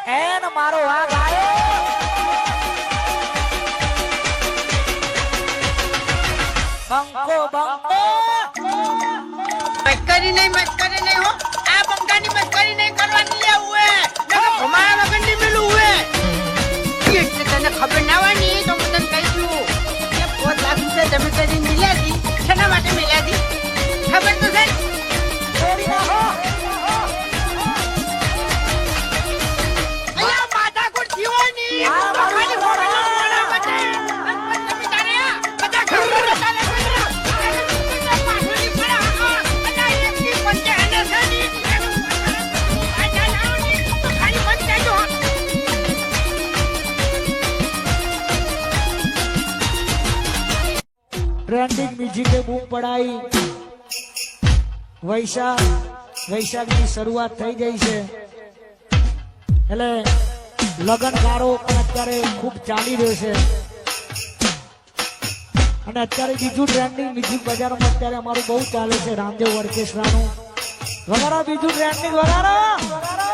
N મારો વાઘ આવ્યો બંકો બંકો મસ્કરી નહીં હો આ બંકાની મસ્કરી નહીં કરવાની લે હુએ નકે ભમાયા વગર નહીં મેલું હુએ એટલે તને ખબર ના હોય ને તો હું તને કહી દઉં કે 5 લાખ રૂપિયા જમે કરી મિલ્યા હતી શેના માટે મિલ્યા હતી ખબર તો છે છોડી નાખો અહીંયા માથાકૂટ થયો ની આ ખાલી મારું ફોડા બચે તારે બધા ખબર તારે પાછળની ફળા અને એકની પંચે અને સની આ જાનાઓની તો ખાલી બંધ થઈ ગયો ટ્રેન્ડિંગ મ્યુઝિકે બૂમ પડાઈ વૈશાખની શરૂઆત થઈ ગઈ છે એટલે લગનગારો પણ અત્યારે ખૂબ ચાલી રહ્યો છે અને અત્યારે બીજું ટ્રેન્ડિંગ મ્યુઝિક બજારમાં અત્યારે અમારું બહુ ચાલે છે રામદેવ ઓર્કેસ્ટ્રાનું વગાડો બીજું ટ્રેન્ડિંગ વગાડો